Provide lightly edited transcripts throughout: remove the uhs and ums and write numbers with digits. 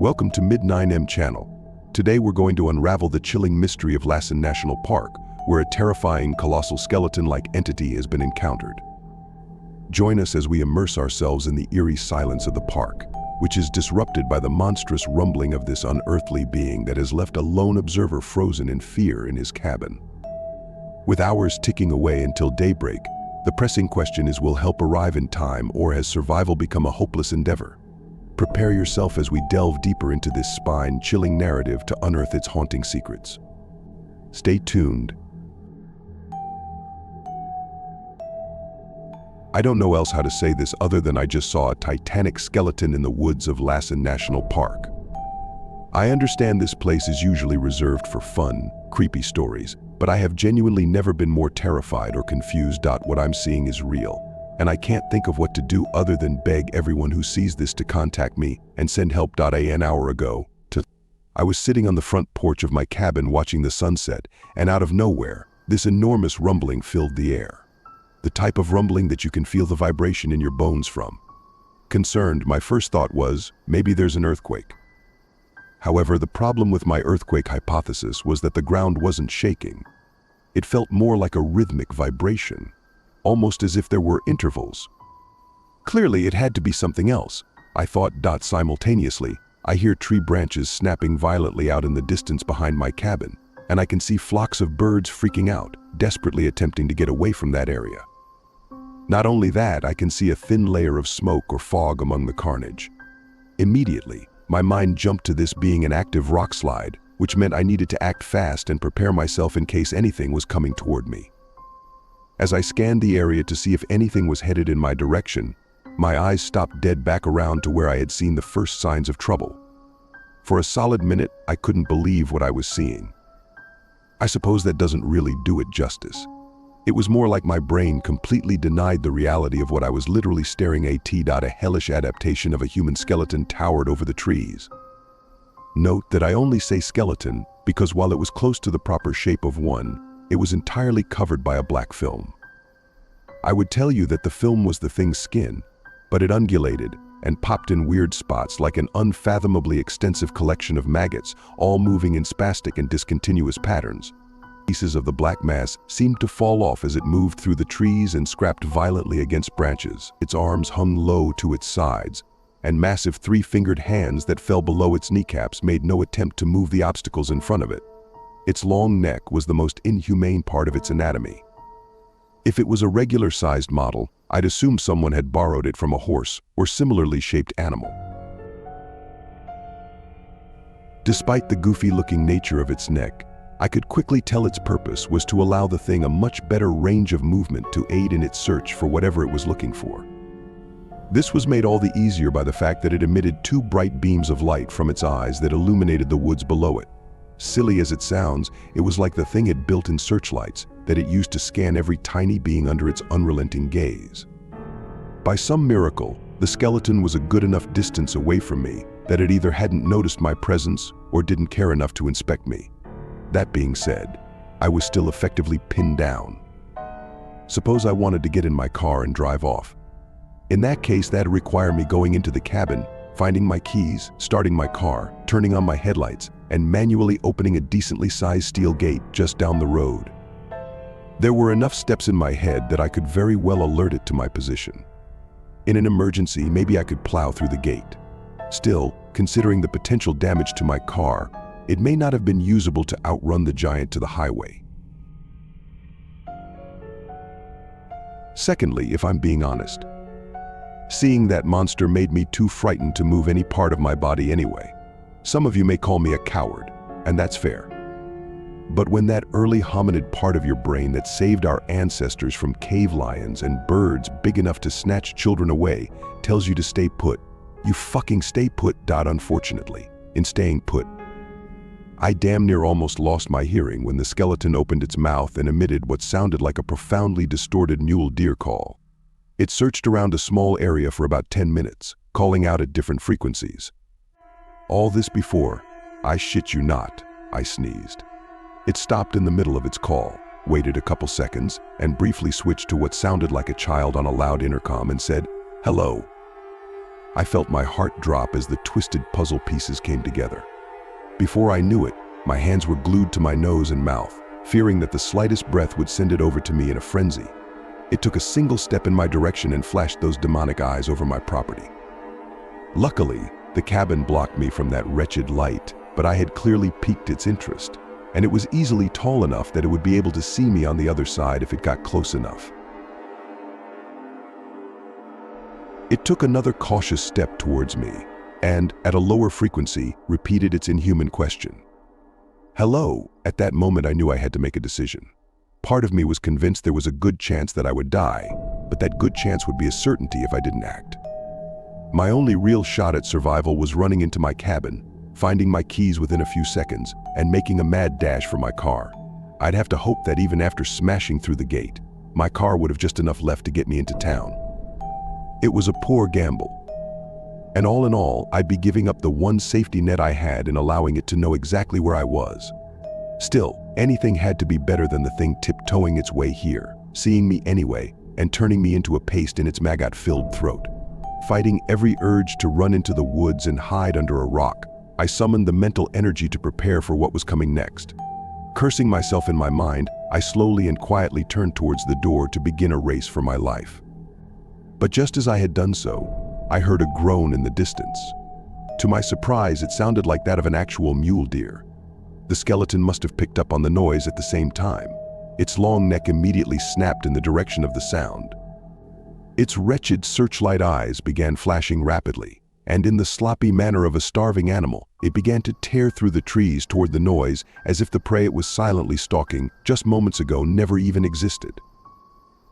Welcome to Mid-9M channel. Today we're going to unravel the chilling mystery of Lassen National Park, where a terrifying, colossal skeleton-like entity has been encountered. Join us as we immerse ourselves in the eerie silence of the park, which is disrupted by the monstrous rumbling of this unearthly being that has left a lone observer frozen in fear in his cabin. With hours ticking away until daybreak, the pressing question is, will help arrive in time, or has survival become a hopeless endeavor? Prepare yourself as we delve deeper into this spine-chilling narrative to unearth its haunting secrets. Stay tuned. I don't know else how to say this other than I just saw a Titanic skeleton in the woods of Lassen National Park. I understand this place is usually reserved for fun, creepy stories, but I have genuinely never been more terrified or confused. What I'm seeing is real, and I can't think of what to do other than beg everyone who sees this to contact me and send help. An hour ago, I was sitting on the front porch of my cabin watching the sunset, and out of nowhere, this enormous rumbling filled the air. The type of rumbling that you can feel the vibration in your bones from. Concerned, my first thought was, maybe there's an earthquake. However, the problem with my earthquake hypothesis was that the ground wasn't shaking. It felt more like a rhythmic vibration, almost as if there were intervals. Clearly, it had to be something else, I thought. Simultaneously, I hear tree branches snapping violently out in the distance behind my cabin, and I can see flocks of birds freaking out, desperately attempting to get away from that area. Not only that, I can see a thin layer of smoke or fog among the carnage. Immediately, my mind jumped to this being an active rock slide, which meant I needed to act fast and prepare myself in case anything was coming toward me. As I scanned the area to see if anything was headed in my direction, my eyes stopped dead back around to where I had seen the first signs of trouble. For a solid minute, I couldn't believe what I was seeing. I suppose that doesn't really do it justice. It was more like my brain completely denied the reality of what I was literally staring at. A hellish adaptation of a human skeleton towered over the trees. Note that I only say skeleton because while it was close to the proper shape of one, it was entirely covered by a black film. I would tell you that the film was the thing's skin, but it undulated and popped in weird spots like an unfathomably extensive collection of maggots, all moving in spastic and discontinuous patterns. Pieces of the black mass seemed to fall off as it moved through the trees and scrapped violently against branches. Its arms hung low to its sides, and massive three-fingered hands that fell below its kneecaps made no attempt to move the obstacles in front of it. Its long neck was the most inhumane part of its anatomy. If it was a regular-sized model, I'd assume someone had borrowed it from a horse or similarly shaped animal. Despite the goofy-looking nature of its neck, I could quickly tell its purpose was to allow the thing a much better range of movement to aid in its search for whatever it was looking for. This was made all the easier by the fact that it emitted two bright beams of light from its eyes that illuminated the woods below it. Silly as it sounds, it was like the thing had built-in searchlights that it used to scan every tiny being under its unrelenting gaze. By some miracle, the skeleton was a good enough distance away from me that it either hadn't noticed my presence or didn't care enough to inspect me. That being said, I was still effectively pinned down. Suppose I wanted to get in my car and drive off. In that case, that'd require me going into the cabin, finding my keys, starting my car, turning on my headlights, and manually opening a decently sized steel gate just down the road. There were enough steps in my head that I could very well alert it to my position. In an emergency, maybe I could plow through the gate. Still, considering the potential damage to my car, it may not have been usable to outrun the giant to the highway. Secondly, if I'm being honest, seeing that monster made me too frightened to move any part of my body anyway. Some of you may call me a coward, and that's fair. But when that early hominid part of your brain that saved our ancestors from cave lions and birds big enough to snatch children away tells you to stay put, you fucking stay put. Unfortunately, in staying put, I damn near almost lost my hearing when the skeleton opened its mouth and emitted what sounded like a profoundly distorted mule deer call. It searched around a small area for about 10 minutes, calling out at different frequencies. All this before, I shit you not, I sneezed. It stopped in the middle of its call, waited a couple seconds, and briefly switched to what sounded like a child on a loud intercom and said, "Hello." I felt my heart drop as the twisted puzzle pieces came together. Before I knew it, my hands were glued to my nose and mouth, fearing that the slightest breath would send it over to me in a frenzy. It took a single step in my direction and flashed those demonic eyes over my property. Luckily, the cabin blocked me from that wretched light, but I had clearly piqued its interest, and it was easily tall enough that it would be able to see me on the other side if it got close enough. It took another cautious step towards me, and, at a lower frequency, repeated its inhuman question. Hello. At that moment I knew I had to make a decision. Part of me was convinced there was a good chance that I would die, but that good chance would be a certainty if I didn't act. My only real shot at survival was running into my cabin, finding my keys within a few seconds, and making a mad dash for my car. I'd have to hope that even after smashing through the gate, my car would have just enough left to get me into town. It was a poor gamble. And all in all, I'd be giving up the one safety net I had and allowing it to know exactly where I was. Still, anything had to be better than the thing tiptoeing its way here, seeing me anyway, and turning me into a paste in its maggot-filled throat. Fighting every urge to run into the woods and hide under a rock, I summoned the mental energy to prepare for what was coming next. Cursing myself in my mind, I slowly and quietly turned towards the door to begin a race for my life. But just as I had done so, I heard a groan in the distance. To my surprise, it sounded like that of an actual mule deer. The skeleton must have picked up on the noise at the same time. Its long neck immediately snapped in the direction of the sound. Its wretched searchlight eyes began flashing rapidly, and in the sloppy manner of a starving animal, it began to tear through the trees toward the noise as if the prey it was silently stalking just moments ago never even existed.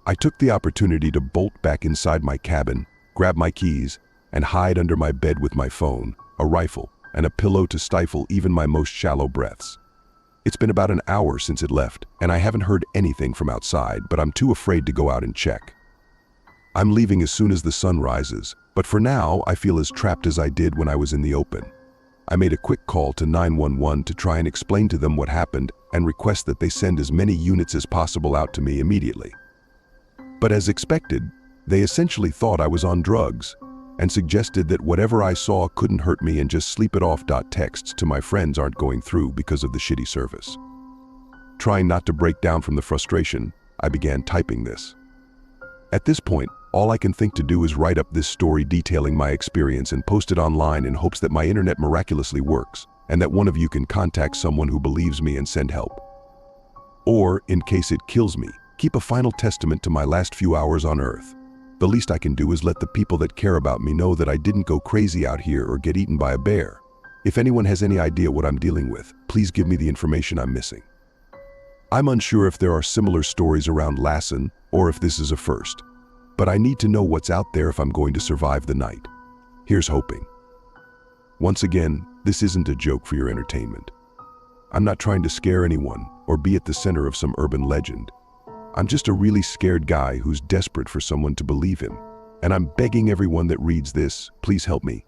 I took the opportunity to bolt back inside my cabin, grab my keys, and hide under my bed with my phone, a rifle, and a pillow to stifle even my most shallow breaths. It's been about an hour since it left, and I haven't heard anything from outside, but I'm too afraid to go out and check. I'm leaving as soon as the sun rises, but for now I feel as trapped as I did when I was in the open. I made a quick call to 911 to try and explain to them what happened and request that they send as many units as possible out to me immediately. But as expected, they essentially thought I was on drugs and suggested that whatever I saw couldn't hurt me and just sleep it off. Texts to my friends aren't going through because of the shitty service. Trying not to break down from the frustration, I began typing this. At this point, all I can think to do is write up this story detailing my experience and post it online in hopes that my internet miraculously works and that one of you can contact someone who believes me and send help. Or, in case it kills me, keep a final testament to my last few hours on Earth. The least I can do is let the people that care about me know that I didn't go crazy out here or get eaten by a bear. If anyone has any idea what I'm dealing with, please give me the information I'm missing. I'm unsure if there are similar stories around Lassen or if this is a first, but I need to know what's out there if I'm going to survive the night. Here's hoping. Once again, this isn't a joke for your entertainment. I'm not trying to scare anyone or be at the center of some urban legend. I'm just a really scared guy who's desperate for someone to believe him, and I'm begging everyone that reads this, please help me.